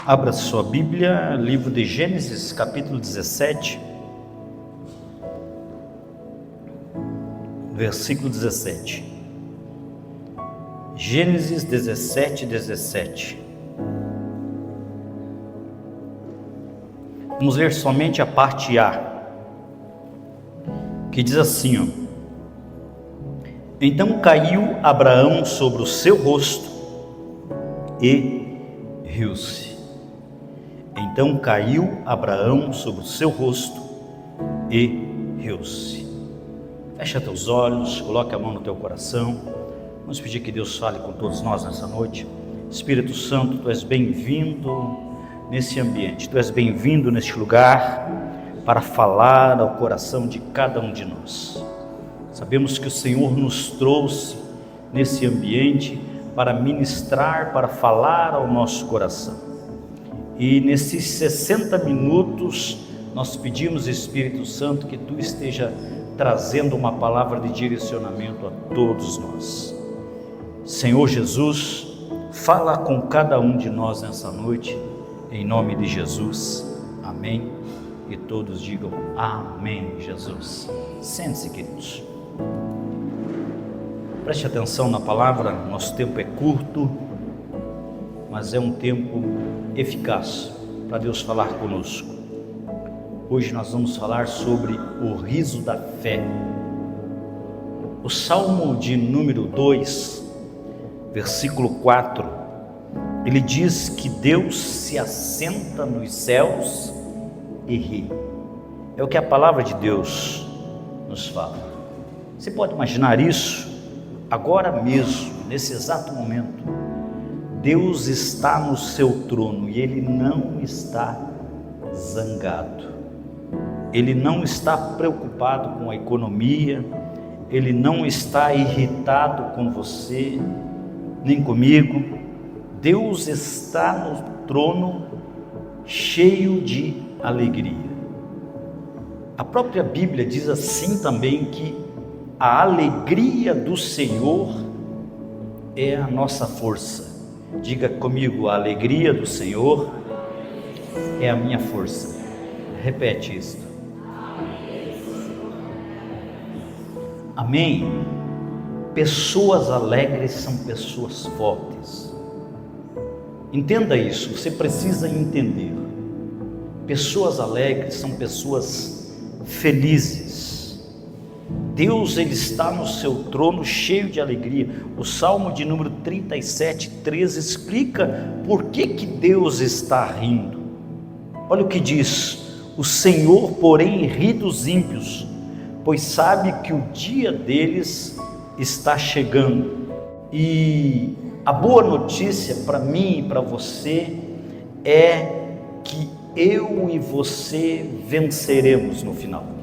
Abra sua Bíblia, livro de Gênesis, capítulo 17, versículo 17. Gênesis 17, 17. Vamos ler somente a parte A, que diz assim, ó: Então caiu Abraão sobre o seu rosto e riu-se. Então caiu Abraão sobre o seu rosto e riu-se. Fecha teus olhos, coloque a mão no teu coração. Vamos pedir que Deus fale com todos nós nessa noite. Espírito Santo, Tu és bem-vindo nesse ambiente, Tu és bem-vindo neste lugar para falar ao coração de cada um de nós. Sabemos que o Senhor nos trouxe nesse ambiente para ministrar, para falar ao nosso coração. E nesses 60 minutos nós pedimos, Espírito Santo, que Tu esteja trazendo uma palavra de direcionamento a todos nós. Senhor Jesus, fala com cada um de nós nessa noite, em nome de Jesus, amém. E todos digam amém, Jesus. Sente-se, queridos. Preste atenção na palavra, nosso tempo é curto, mas é um tempo eficaz para Deus falar conosco. Hoje nós vamos falar sobre o riso da fé. O Salmo de número 2, versículo 4, ele diz que Deus se assenta nos céus e ri. É o que a palavra de Deus nos fala. Você pode imaginar isso? Agora mesmo, nesse exato momento, Deus está no seu trono e Ele não está zangado. Ele não está preocupado com a economia, Ele não está irritado com você, nem comigo. Deus está no trono cheio de alegria. A própria Bíblia diz assim também que a alegria do Senhor é a nossa força. Diga comigo, a alegria do Senhor é a minha força. Repete isto. Amém? Pessoas alegres são pessoas fortes. Entenda isso, você precisa entender. Pessoas alegres são pessoas felizes. Deus, Ele está no seu trono cheio de alegria. O Salmo de número 37, 13 explica por que Deus está rindo. Olha o que diz: o Senhor, porém, ri dos ímpios, pois sabe que o dia deles está chegando. E a boa notícia para mim e para você é que eu e você venceremos no final.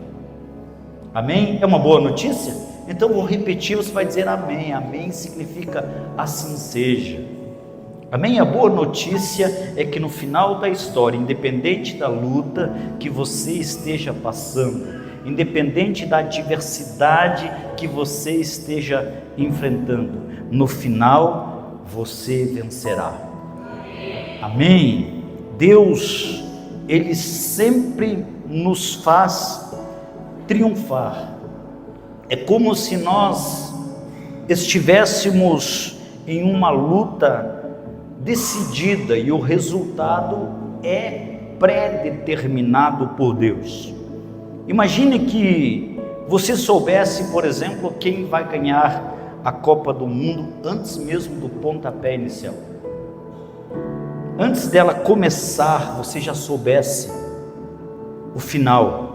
Amém? É uma boa notícia? Então vou repetir, você vai dizer amém. Amém significa assim seja. Amém? A boa notícia é que no final da história, independente da luta que você esteja passando, independente da adversidade que você esteja enfrentando, no final você vencerá. Amém? Deus, Ele sempre nos faz triunfar. É como se nós estivéssemos em uma luta decidida e o resultado é pré-determinado por Deus. Imagine que você soubesse, por exemplo, quem vai ganhar a Copa do Mundo antes mesmo do pontapé inicial. Antes dela começar, você já soubesse o final.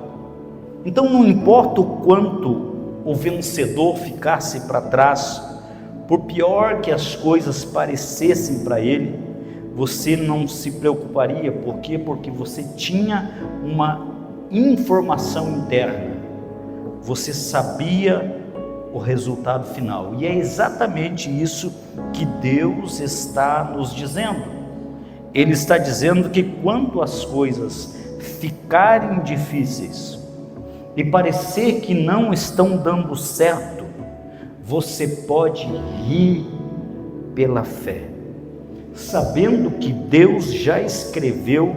Então não importa o quanto o vencedor ficasse para trás, por pior que as coisas parecessem para ele, você não se preocuparia. Por quê? Porque você tinha uma informação interna, você sabia o resultado final. E é exatamente isso que Deus está nos dizendo. Ele está dizendo que quando as coisas ficarem difíceis e parecer que não estão dando certo, você pode rir pela fé. sabendo que Deus já escreveu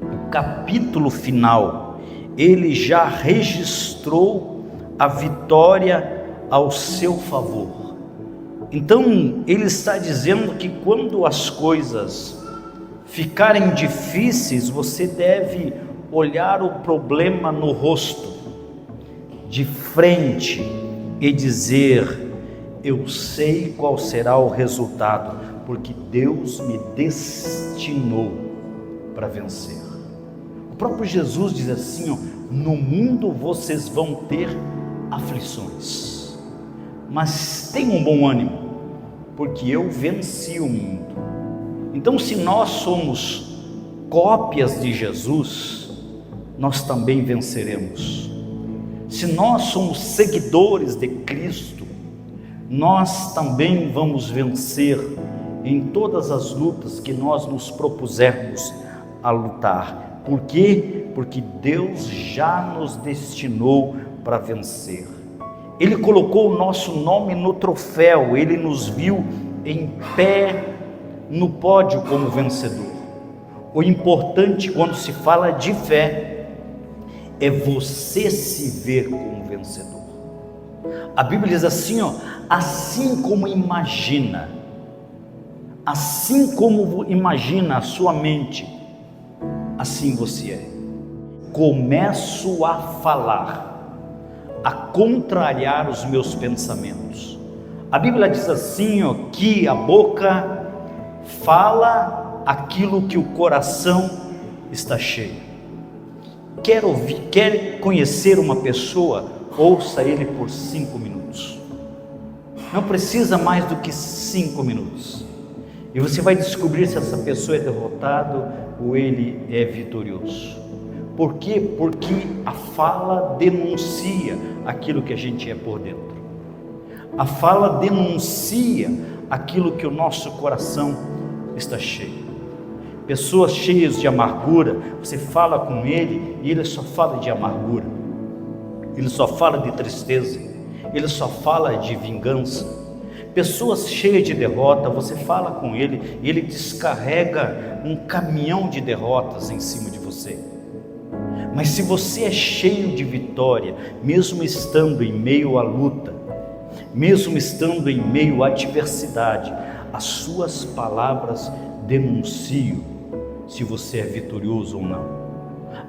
o capítulo final, Ele já registrou a vitória ao seu favor. Então, Ele está dizendo que quando as coisas ficarem difíceis, você deve olhar o problema no rosto, de frente, e dizer: eu sei qual será o resultado, porque Deus me destinou para vencer. O próprio Jesus diz assim, no mundo vocês vão ter aflições, mas tenham bom ânimo, porque eu venci o mundo. Então, se nós somos cópias de Jesus, nós também venceremos. Se nós somos seguidores de Cristo, nós também vamos vencer em todas as lutas que nós nos propusermos a lutar. Por quê? Porque Deus já nos destinou para vencer. Ele colocou o nosso nome no troféu, Ele nos viu em pé no pódio como vencedor. O importante quando se fala de fé é você se ver como vencedor. A Bíblia diz assim, assim como imagina a sua mente, assim você é. Começo a falar, a contrariar os meus pensamentos. A Bíblia diz assim, que a boca fala aquilo que o coração está cheio. Quer conhecer uma pessoa? Ouça ele por 5 minutos. Não precisa mais do que 5 minutos. E você vai descobrir se essa pessoa é derrotado ou ele é vitorioso. Por quê? Porque a fala denuncia aquilo que a gente é por dentro. A fala denuncia aquilo que o nosso coração está cheio. Pessoas cheias de amargura, você fala com ele e ele só fala de amargura, ele só fala de tristeza, ele só fala de vingança. Pessoas cheias de derrota, você fala com ele e ele descarrega um caminhão de derrotas em cima de você. Mas se você é cheio de vitória, mesmo estando em meio à luta, mesmo estando em meio à adversidade, as suas palavras denunciam se você é vitorioso ou não.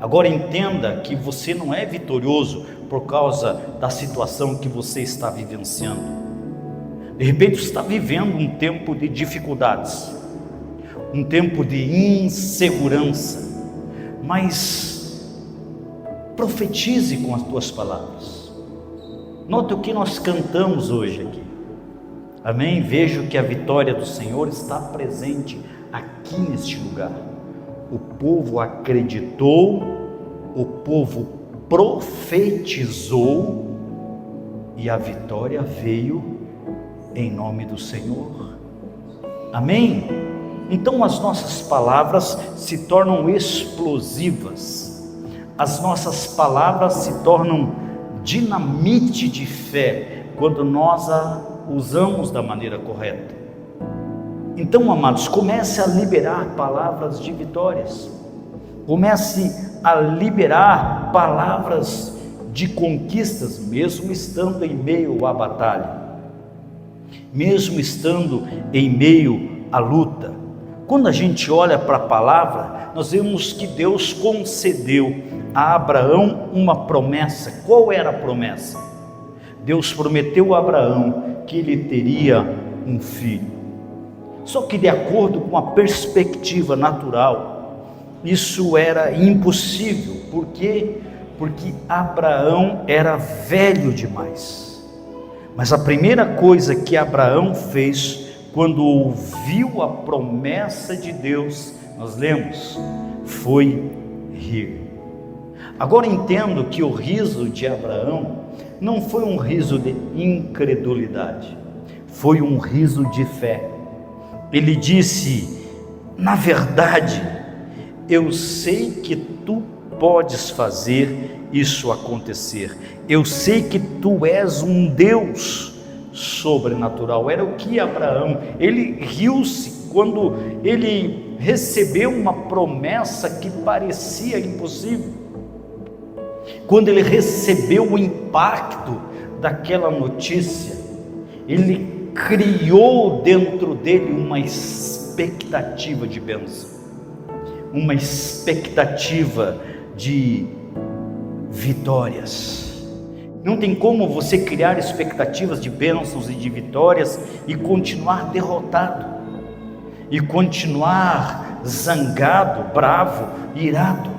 Agora entenda que você não é vitorioso por causa da situação que você está vivenciando. De repente você está vivendo um tempo de dificuldades, um tempo de insegurança, mas profetize com as tuas palavras. Note o que nós cantamos hoje aqui. Amém? Vejo que a vitória do Senhor está presente aqui neste lugar. O povo acreditou, o povo profetizou e a vitória veio em nome do Senhor. Amém? Então as nossas palavras se tornam explosivas, as nossas palavras se tornam dinamite de fé quando nós a usamos da maneira correta. Então, amados, comece a liberar palavras de vitórias, comece a liberar palavras de conquistas, mesmo estando em meio à batalha, mesmo estando em meio à luta. Quando a gente olha para a palavra, nós vemos que Deus concedeu a Abraão uma promessa. Qual era a promessa? Deus prometeu a Abraão que ele teria um filho. Só que de acordo com a perspectiva natural, isso era impossível. Por quê? Porque Abraão era velho demais. Mas a primeira coisa que Abraão fez quando ouviu a promessa de Deus, nós lemos, foi rir. Agora entendo que o riso de Abraão não foi um riso de incredulidade, foi um riso de fé. Ele disse: na verdade, eu sei que tu podes fazer isso acontecer, eu sei que tu és um Deus sobrenatural. Era o que Abraão, ele riu-se quando ele recebeu uma promessa que parecia impossível, quando ele recebeu o impacto daquela notícia, ele criou dentro dele uma expectativa de bênção, uma expectativa de vitórias. Não tem como você criar expectativas de bênçãos e de vitórias e continuar derrotado, e continuar zangado, bravo, irado.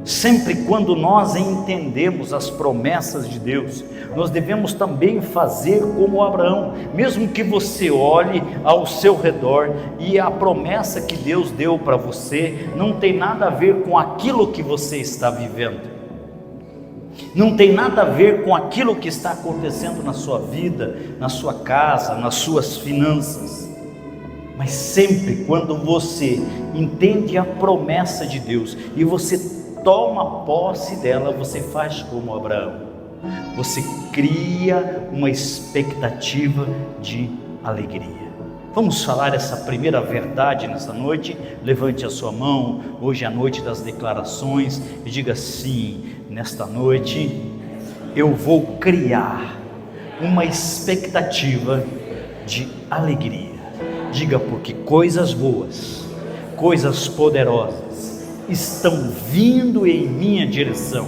Sempre quando nós entendemos as promessas de Deus, nós devemos também fazer como Abraão. Mesmo que você olhe ao seu redor e a promessa que Deus deu para você não tem nada a ver com aquilo que você está vivendo, não tem nada a ver com aquilo que está acontecendo na sua vida, na sua casa, nas suas finanças. Mas sempre quando você entende a promessa de Deus e você toma posse dela, você faz como Abraão. Você cria uma expectativa de alegria. Vamos falar essa primeira verdade nessa noite? Levante a sua mão. Hoje é a noite das declarações e diga assim: nesta noite eu vou criar uma expectativa de alegria. Diga, porque coisas boas, coisas poderosas estão vindo em minha direção,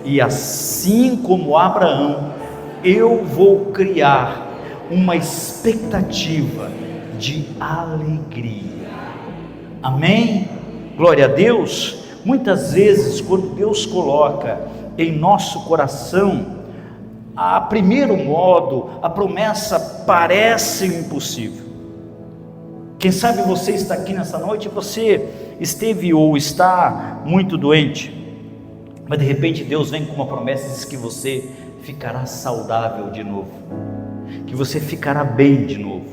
e assim como Abraão, eu vou criar uma expectativa de alegria. Amém? Glória a Deus. Muitas vezes, quando Deus coloca em nosso coração, a primeiro modo, a promessa parece impossível. Quem sabe você está aqui nessa noite, você esteve ou está muito doente, mas de repente Deus vem com uma promessa e diz que você ficará saudável de novo, que você ficará bem de novo.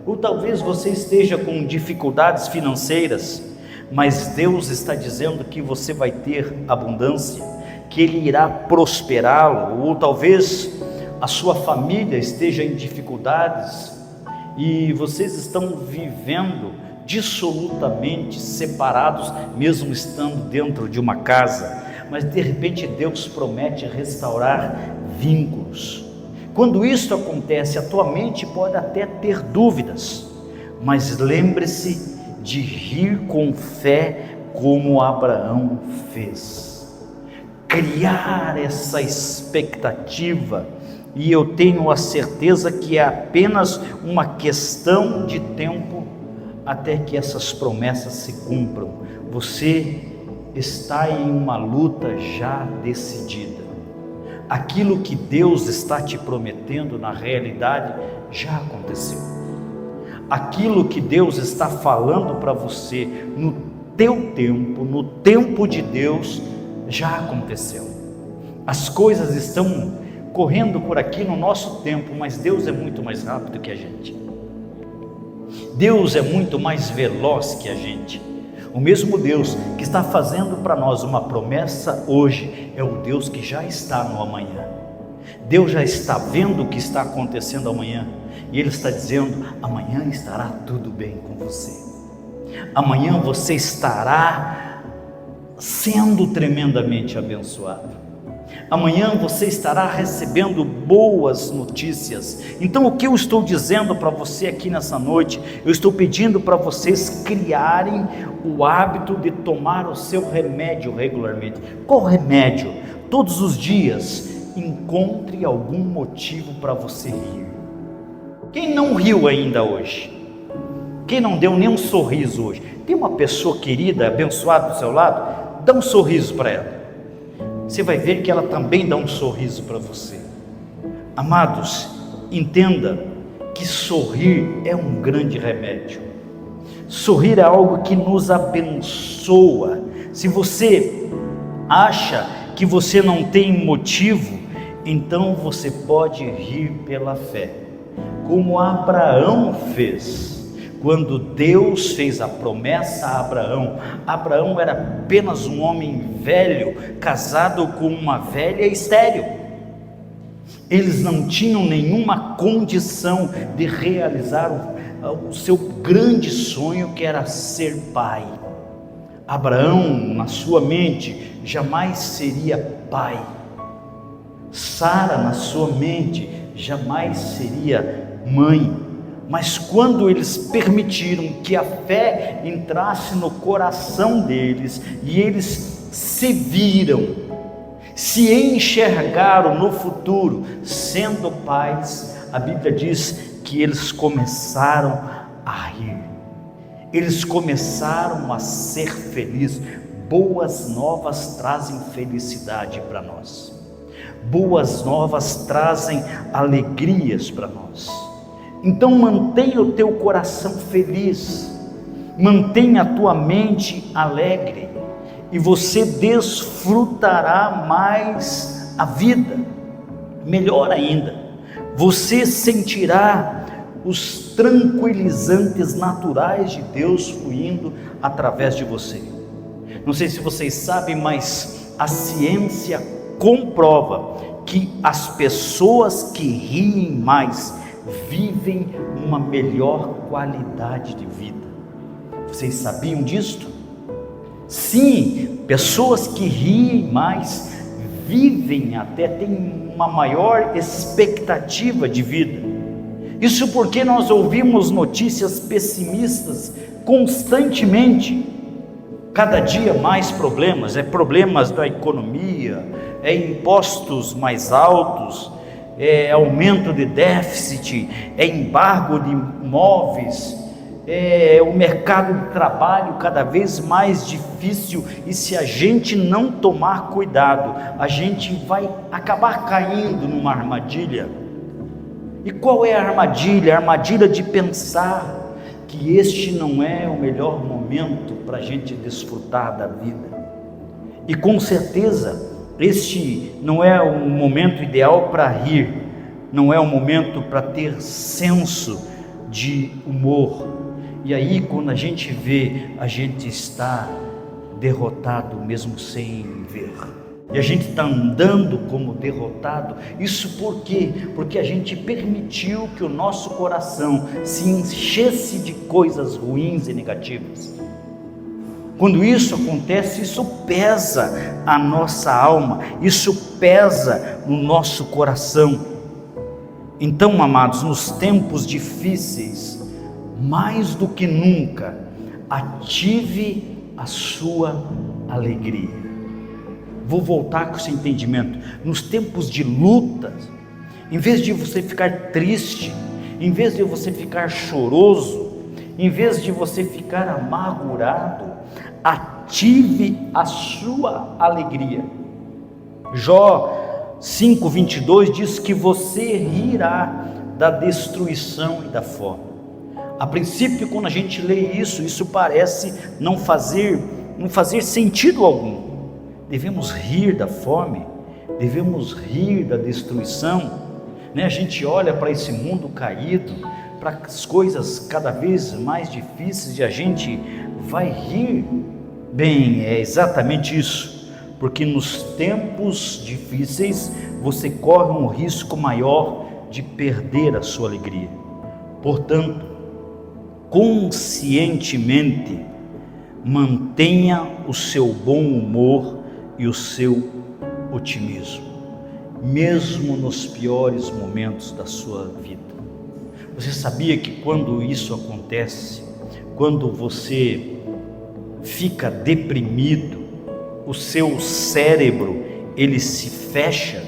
Ou talvez você esteja com dificuldades financeiras, mas Deus está dizendo que você vai ter abundância, que Ele irá prosperá-lo. Ou talvez a sua família esteja em dificuldades e vocês estão vivendo dissolutamente separados, mesmo estando dentro de uma casa, mas de repente Deus promete restaurar vínculos. Quando isso acontece, a tua mente pode até ter dúvidas, mas lembre-se de rir com fé como Abraão fez, criar essa expectativa, e eu tenho a certeza que é apenas uma questão de tempo até que essas promessas se cumpram. Você está em uma luta já decidida. Aquilo que Deus está te prometendo, na realidade, já aconteceu. Aquilo que Deus está falando para você, no teu tempo, no tempo de Deus, já aconteceu. As coisas estão correndo por aqui no nosso tempo, mas Deus é muito mais rápido que a gente. Deus é muito mais veloz que a gente. O mesmo Deus que está fazendo para nós uma promessa hoje é o Deus que já está no amanhã. Deus já está vendo o que está acontecendo amanhã, e Ele está dizendo: amanhã estará tudo bem com você. Amanhã você estará sendo tremendamente abençoado. Amanhã você estará recebendo boas notícias. Então, o que eu estou dizendo para você aqui nessa noite, eu estou pedindo para vocês criarem o hábito de tomar o seu remédio regularmente. Qual remédio? Todos os dias, encontre algum motivo para você rir. Quem não riu ainda hoje? Quem não deu nem um sorriso hoje? Tem uma pessoa querida, abençoada do seu lado? Dá um sorriso para ela. Você vai ver que ela também dá um sorriso para você. Amados, entenda que sorrir é um grande remédio. Sorrir é algo que nos abençoa. Se você acha que você não tem motivo, então você pode rir pela fé, como Abraão fez. Quando Deus fez a promessa a Abraão, Abraão era apenas um homem velho, casado com uma velha estéril. Eles não tinham nenhuma condição de realizar o seu grande sonho, que era ser pai. Abraão, na sua mente, jamais seria pai. Sara, na sua mente, jamais seria mãe. Mas quando eles permitiram que a fé entrasse no coração deles, e eles se viram, se enxergaram no futuro sendo pais, a Bíblia diz que eles começaram a rir, eles começaram a ser felizes. Boas novas trazem felicidade para nós, boas novas trazem alegrias para nós. Então mantenha o teu coração feliz, mantenha a tua mente alegre, e você desfrutará mais a vida. Melhor ainda, você sentirá os tranquilizantes naturais de Deus fluindo através de você. Não sei se vocês sabem, mas a ciência comprova que as pessoas que riem mais vivem uma melhor qualidade de vida. Vocês sabiam disto? Sim, pessoas que riem mais vivem até, têm uma maior expectativa de vida. Isso porque nós ouvimos notícias pessimistas constantemente. Cada dia mais problemas, problemas da economia, impostos mais altos, aumento de déficit, embargo de imóveis, o mercado de trabalho cada vez mais difícil, e se a gente não tomar cuidado, a gente vai acabar caindo numa armadilha. E qual é a armadilha? A armadilha de pensar que este não é o melhor momento para a gente desfrutar da vida. E com certeza, este não é o momento ideal para rir, não é o momento para ter senso de humor. E aí, quando a gente vê, a gente está derrotado mesmo sem ver. E a gente está andando como derrotado. Isso por quê? Porque a gente permitiu que o nosso coração se enchesse de coisas ruins e negativas. Quando isso acontece, isso pesa a nossa alma, isso pesa no nosso coração. Então, amados, nos tempos difíceis, mais do que nunca, ative a sua alegria. Vou voltar com esse entendimento. Nos tempos de luta, em vez de você ficar triste, em vez de você ficar choroso, em vez de você ficar amargurado, ative a sua alegria. Jó 5:22 diz que você rirá da destruição e da fome. A princípio, quando a gente lê isso parece não fazer sentido algum. Devemos rir da fome, devemos rir da destruição, A gente olha para esse mundo caído, para as coisas cada vez mais difíceis, e a gente vai rir. Bem, é exatamente isso, porque nos tempos difíceis você corre um risco maior de perder a sua alegria. Portanto, conscientemente mantenha o seu bom humor e o seu otimismo, mesmo nos piores momentos da sua vida. Você sabia que quando isso acontece, quando você fica deprimido, o seu cérebro ele se fecha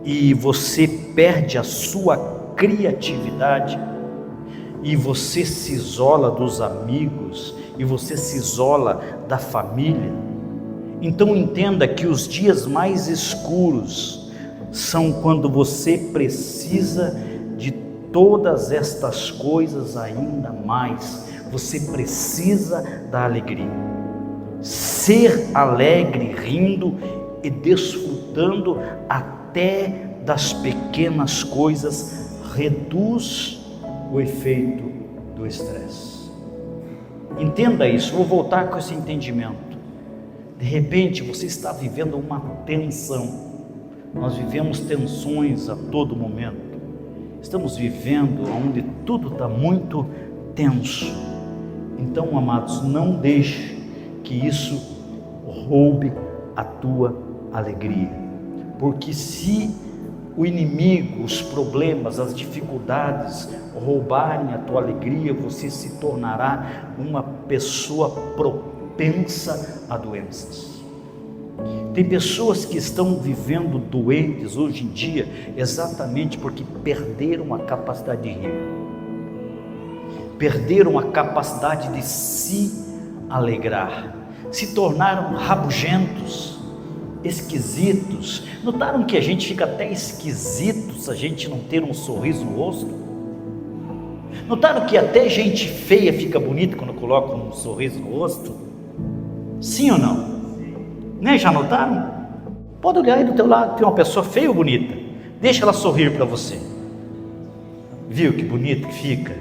e você perde a sua criatividade, e você se isola dos amigos, e você se isola da família. Então entenda que os dias mais escuros são quando você precisa de todas estas coisas ainda mais. Você precisa da alegria. Ser alegre, rindo e desfrutando até das pequenas coisas, reduz o efeito do estresse. Entenda isso, vou voltar com esse entendimento. De repente você está vivendo uma tensão. Nós vivemos tensões a todo momento. Estamos vivendo onde tudo está muito tenso. Então, amados, não deixe que isso roube a tua alegria. Porque se o inimigo, os problemas, as dificuldades roubarem a tua alegria, você se tornará uma pessoa propensa a doenças. Tem pessoas que estão vivendo doentes hoje em dia exatamente porque perderam a capacidade de rir, perderam a capacidade de se alegrar, se tornaram rabugentos, esquisitos. Notaram que a gente fica até esquisito se a gente não ter um sorriso no rosto? Notaram que até gente feia fica bonita quando coloca um sorriso no rosto? Sim ou não? Né? Já notaram? Pode olhar aí do teu lado, tem uma pessoa feia ou bonita? Deixa ela sorrir para você. Viu que bonito que fica?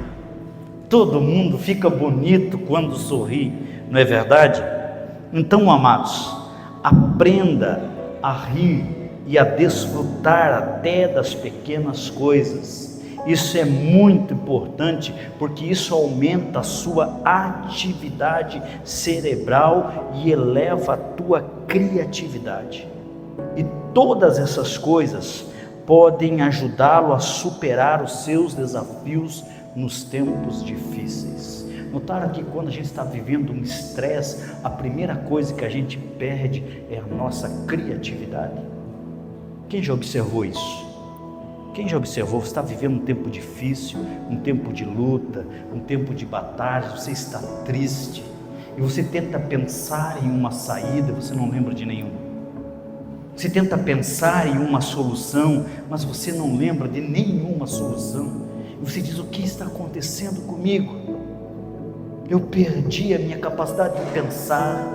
Todo mundo fica bonito quando sorri, não é verdade? Então, amados, aprenda a rir e a desfrutar até das pequenas coisas. Isso é muito importante, porque isso aumenta a sua atividade cerebral e eleva a tua criatividade. E todas essas coisas podem ajudá-lo a superar os seus desafios nos tempos difíceis. Notaram que quando a gente está vivendo um estresse, a primeira coisa que a gente perde é a nossa criatividade? Quem já observou isso? Quem já observou? Você está vivendo um tempo difícil, um tempo de luta, um tempo de batalha, você está triste, e você tenta pensar em uma saída, você não lembra de nenhuma. Você tenta pensar em uma solução, mas você não lembra de nenhuma solução. E você diz: o que está acontecendo comigo? Eu perdi a minha capacidade de pensar.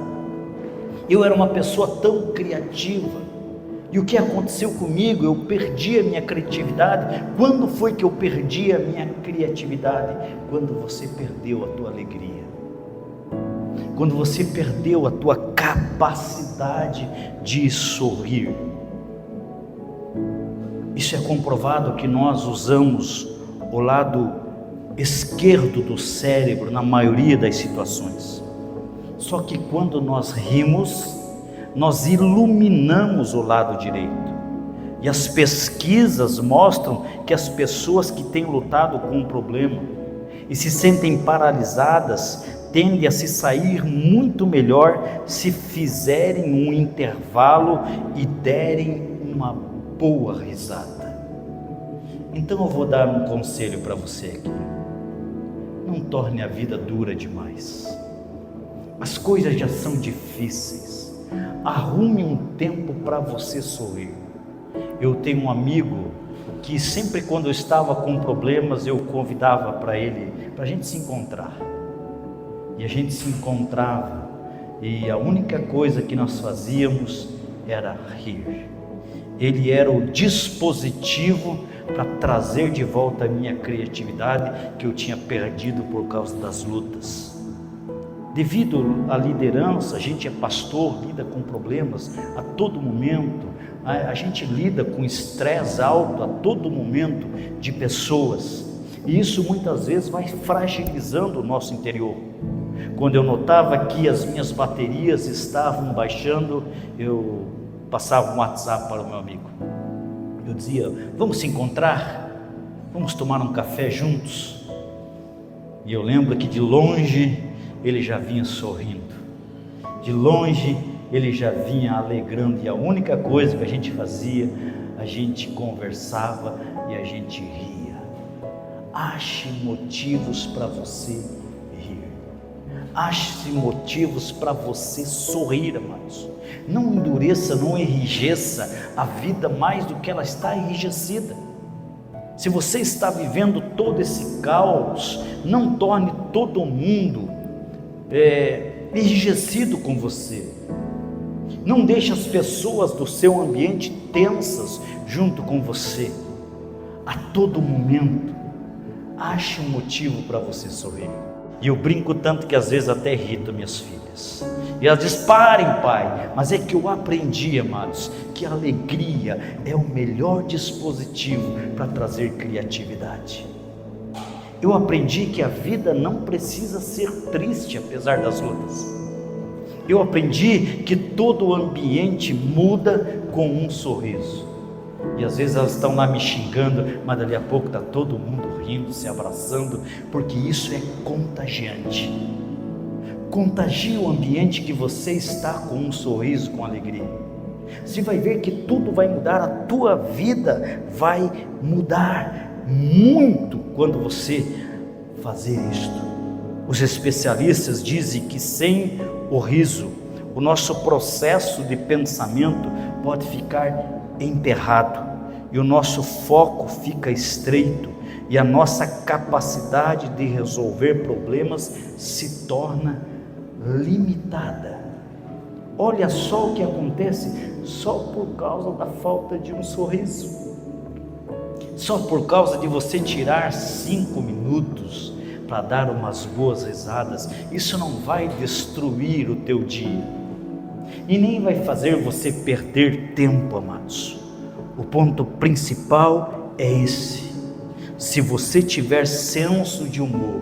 Eu era uma pessoa tão criativa. E o que aconteceu comigo? Eu perdi a minha criatividade. Quando foi que eu perdi a minha criatividade? Quando você perdeu a tua alegria. Quando você perdeu a tua capacidade de sorrir. Isso é comprovado que nós usamos o lado esquerdo do cérebro na maioria das situações. Só que quando nós rimos, nós iluminamos o lado direito. E as pesquisas mostram que as pessoas que têm lutado com um problema e se sentem paralisadas, tendem a se sair muito melhor se fizerem um intervalo e derem uma boa risada. Então eu vou dar um conselho para você aqui. Não torne a vida dura demais. As coisas já são difíceis. Arrume um tempo para você sorrir. Eu tenho um amigo que sempre quando eu estava com problemas eu convidava para ele, para a gente se encontrar. E a gente se encontrava e a única coisa que nós fazíamos era rir. Ele era o dispositivo para trazer de volta a minha criatividade que eu tinha perdido por causa das lutas. Devido à liderança, a gente é pastor, lida com problemas a todo momento, a gente lida com estresse alto a todo momento de pessoas, e isso muitas vezes vai fragilizando o nosso interior. Quando eu notava que as minhas baterias estavam baixando, eu passava um WhatsApp para o meu amigo. Eu dizia: vamos se encontrar? Vamos tomar um café juntos? E eu lembro que de longe ele já vinha sorrindo, de longe ele já vinha alegrando, e a única coisa que a gente fazia, a gente conversava e a gente ria. Ache motivos para você rir, ache motivos para você sorrir, amados. Não endureça, não enrijeça a vida mais do que ela está enrijecida. Se você está vivendo todo esse caos, não torne todo mundo enrijecido com você. Não deixe as pessoas do seu ambiente tensas junto com você. A todo momento, ache um motivo para você sorrir. E eu brinco tanto que às vezes até irrito minhas filhas. E elas dizem: parem, pai. Mas é que eu aprendi, amados, que a alegria é o melhor dispositivo para trazer criatividade. Eu aprendi que a vida não precisa ser triste apesar das lutas. Eu aprendi que todo o ambiente muda com um sorriso. E às vezes elas estão lá me xingando, mas dali a pouco está todo mundo rindo, se abraçando, porque isso é contagiante. Contagie o ambiente que você está com um sorriso, com alegria. Você vai ver que tudo vai mudar, a tua vida vai mudar muito quando você fazer isto. Os especialistas dizem que sem o riso, o nosso processo de pensamento pode ficar emperrado, e o nosso foco fica estreito, e a nossa capacidade de resolver problemas se torna limitada. Olha só o que acontece só por causa da falta de um sorriso, só por causa de você tirar 5 minutos para dar umas boas risadas. Isso não vai destruir o teu dia e nem vai fazer você perder tempo, amados. O ponto principal é esse: se você tiver senso de humor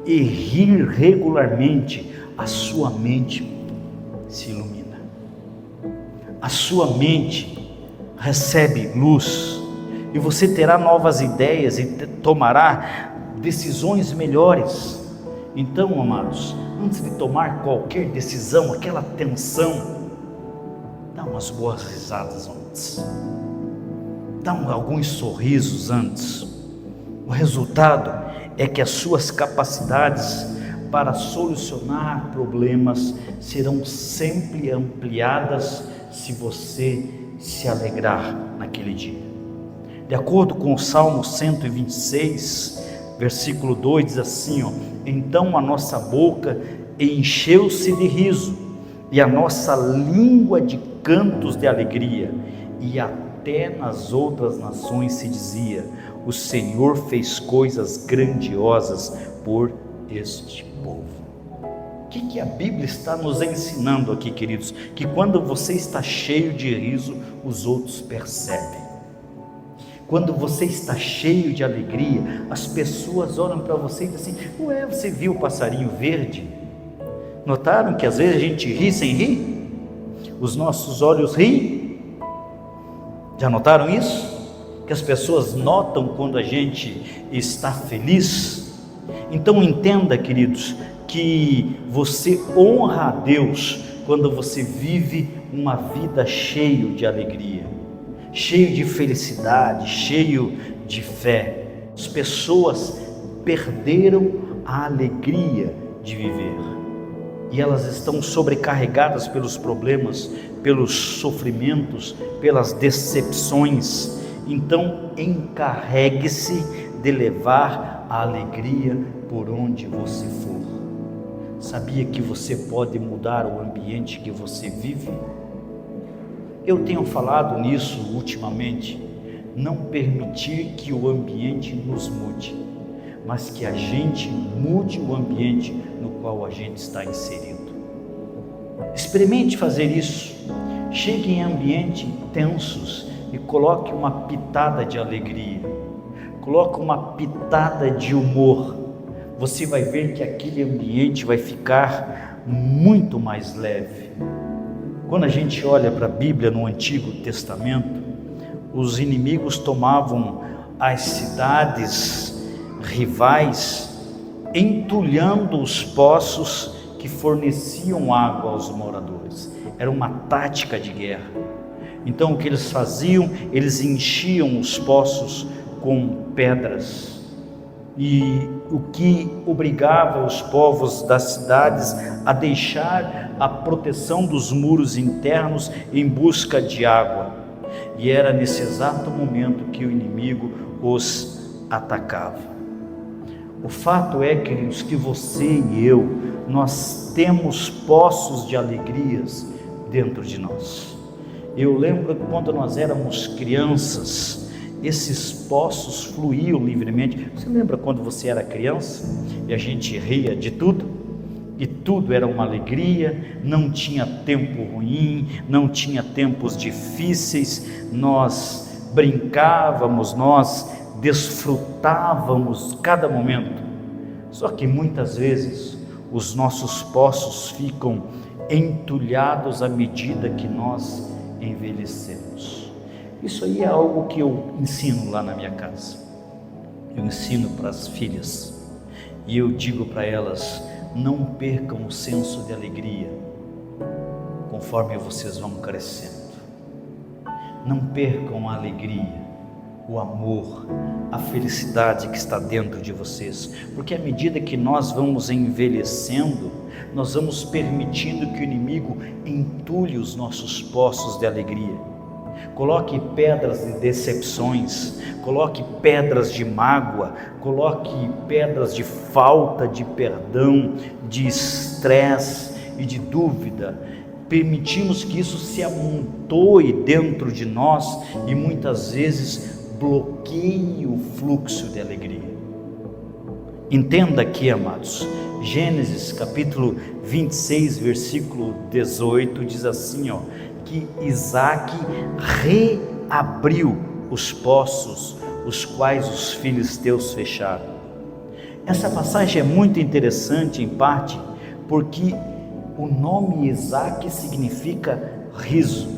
e rir regularmente, a sua mente se ilumina, a sua mente recebe luz, e você terá novas ideias e tomará decisões melhores. Então, amados, antes de tomar qualquer decisão, aquela tensão, dá umas boas risadas antes, dá alguns sorrisos antes. O resultado é que as suas capacidades para solucionar problemas serão sempre ampliadas se você se alegrar naquele dia. De acordo com o Salmo 126, versículo 2, diz assim: então a nossa boca encheu-se de riso, e a nossa língua de cantos de alegria, e até nas outras nações se dizia: o Senhor fez coisas grandiosas por este povo. O que a Bíblia está nos ensinando aqui, queridos? Que quando você está cheio de riso, os outros percebem. Quando você está cheio de alegria, as pessoas olham para você e dizem assim: ué, você viu o passarinho verde? Notaram que às vezes a gente ri sem rir? Os nossos olhos riem? Já notaram isso? Que as pessoas notam quando a gente está feliz? Então entenda, queridos, que você honra a Deus quando você vive uma vida cheia de alegria, cheio de felicidade, cheio de fé. As pessoas perderam a alegria de viver, e elas estão sobrecarregadas pelos problemas, pelos sofrimentos, pelas decepções. Então encarregue-se de levar a alegria por onde você for. Sabia que você pode mudar o ambiente que você vive? Eu tenho falado nisso ultimamente. Não permitir que o ambiente nos mude, mas que a gente mude o ambiente no qual a gente está inserido. Experimente fazer isso. Chegue em ambientes tensos e coloque uma pitada de alegria, coloque uma pitada de humor. Você vai ver que aquele ambiente vai ficar muito mais leve. Quando a gente olha para a Bíblia no Antigo Testamento, os inimigos tomavam as cidades rivais, entulhando os poços que forneciam água aos moradores. Era uma tática de guerra. Então o que eles faziam? Eles enchiam os poços com pedras, e o que obrigava os povos das cidades a deixar a proteção dos muros internos em busca de água. E era nesse exato momento que o inimigo os atacava. O fato é, queridos, que você e eu, nós temos poços de alegrias dentro de nós. Eu lembro que quando nós éramos crianças, esses poços fluíam livremente. Você lembra quando você era criança e a gente ria de tudo? E tudo era uma alegria, não tinha tempo ruim, não tinha tempos difíceis, nós brincávamos, nós desfrutávamos cada momento. Só que muitas vezes os nossos poços ficam entulhados à medida que nós envelhecemos. Isso aí é algo que eu ensino lá na minha casa. Eu ensino para as filhas e eu digo para elas: não percam o senso de alegria conforme vocês vão crescendo. Não percam a alegria, o amor, a felicidade que está dentro de vocês, porque à medida que nós vamos envelhecendo, nós vamos permitindo que o inimigo entulhe os nossos poços de alegria. Coloque pedras de decepções, coloque pedras de mágoa, coloque pedras de falta de perdão, de estresse e de dúvida. Permitimos que isso se amontoe dentro de nós e muitas vezes bloqueie o fluxo de alegria. Entenda aqui, amados, Gênesis capítulo 26, versículo 18, diz assim, que Isaac reabriu os poços, os quais os filisteus fecharam. Essa passagem é muito interessante, em parte, porque o nome Isaac significa riso,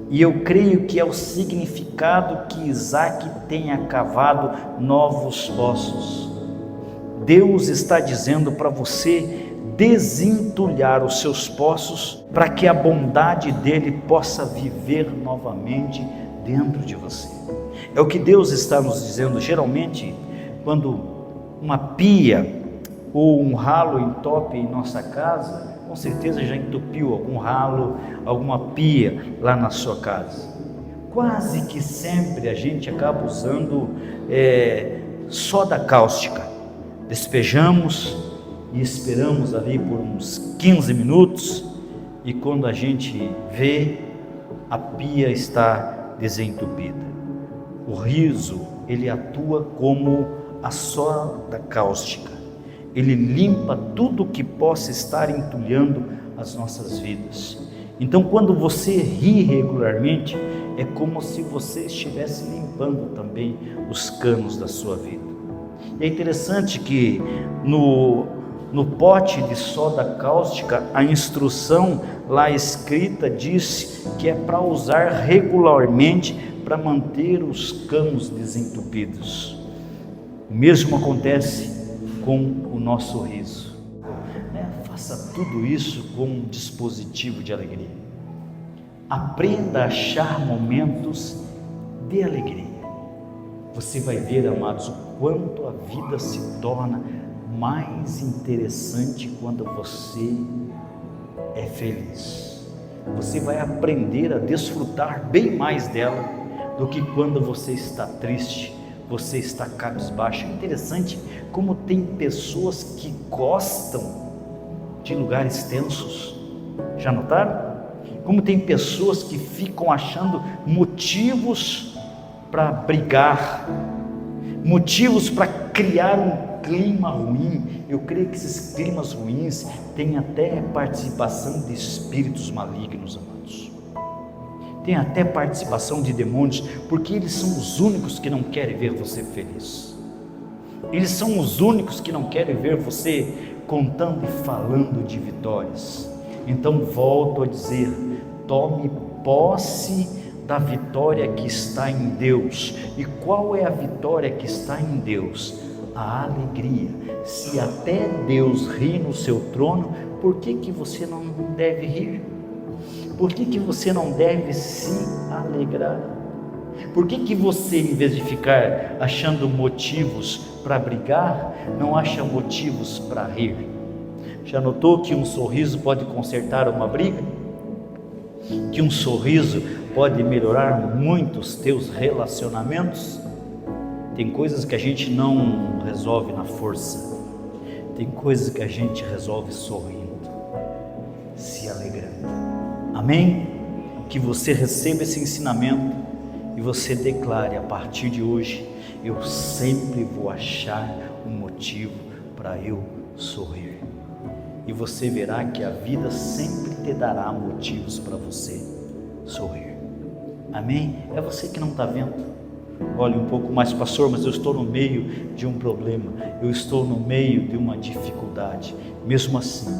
e eu creio que é o significado que Isaac tenha cavado novos poços. Deus está dizendo para você desentulhar os seus poços, para que a bondade dele possa viver novamente dentro de você. É o que Deus está nos dizendo. Geralmente, quando uma pia ou um ralo entope em nossa casa, com certeza já entupiu algum ralo, alguma pia lá na sua casa. Quase que sempre a gente acaba usando soda cáustica. Despejamos e esperamos ali por uns 15 minutos, e quando a gente vê, a pia está desentupida. O riso, ele atua como a soda cáustica. Ele limpa tudo que possa estar entulhando as nossas vidas. Então, quando você ri regularmente, é como se você estivesse limpando também os canos da sua vida. E é interessante que no pote de soda cáustica, a instrução lá escrita diz que é para usar regularmente para manter os canos desentupidos. O mesmo acontece com o nosso riso. Faça tudo isso com um dispositivo de alegria. Aprenda a achar momentos de alegria. Você vai ver, amados, o quanto a vida se torna mais interessante quando você é feliz. Você vai aprender a desfrutar bem mais dela do que quando você está triste, você está cabisbaixo. É interessante como tem pessoas que gostam de lugares tensos. Já notaram? Como tem pessoas que ficam achando motivos para brigar, motivos para criar um clima ruim. Eu creio que esses climas ruins têm até participação de espíritos malignos, amados. Tem até participação de demônios, porque eles são os únicos que não querem ver você feliz. Eles são os únicos que não querem ver você contando e falando de vitórias. Então volto a dizer, tome posse da vitória que está em Deus. E qual é a vitória que está em Deus? A alegria. Se até Deus ri no seu trono, por que você não deve rir? Por que você não deve se alegrar? Por que você, em vez de ficar achando motivos para brigar, não acha motivos para rir? Já notou que um sorriso pode consertar uma briga? Que um sorriso pode melhorar muito os teus relacionamentos? Tem coisas que a gente não resolve na força, tem coisas que a gente resolve sorrindo, se alegrando. Amém? Que você receba esse ensinamento e você declare: a partir de hoje, eu sempre vou achar um motivo para eu sorrir. E você verá que a vida sempre te dará motivos para você sorrir. Amém? É você que não está vendo. Olhe um pouco mais, pastor, mas eu estou no meio de um problema, eu estou no meio de uma dificuldade. Mesmo assim,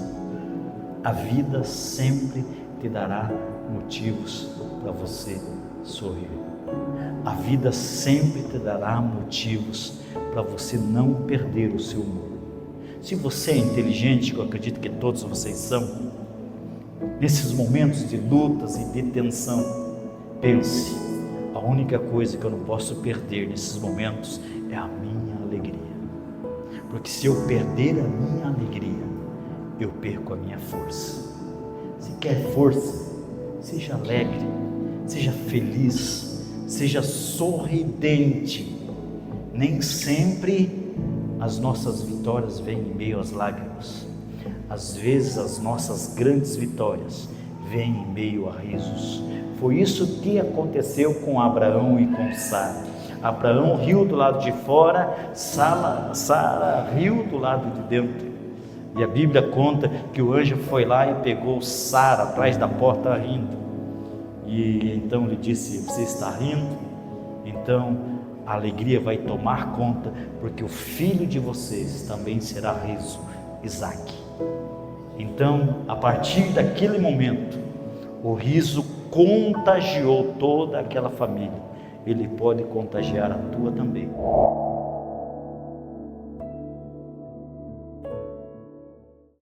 a vida sempre te dará motivos para você sorrir. A vida sempre te dará motivos para você não perder o seu humor. Se você é inteligente, que eu acredito que todos vocês são, nesses momentos de lutas e de tensão, pense: a única coisa que eu não posso perder nesses momentos é a minha alegria. Porque se eu perder a minha alegria, eu perco a minha força. Se quer força, seja alegre, seja feliz, seja sorridente. Nem sempre as nossas vitórias vêm em meio às lágrimas. Às vezes as nossas grandes vitórias vêm em meio a risos. Foi isso que aconteceu com Abraão e com Sara. Abraão riu do lado de fora, Sara riu do lado de dentro. E a Bíblia conta que o anjo foi lá e pegou Sara atrás da porta rindo. E então lhe disse: você está rindo? Então a alegria vai tomar conta, porque o filho de vocês também será riso, Isaque. Então, a partir daquele momento, o riso contagiou toda aquela família. Ele pode contagiar a tua também.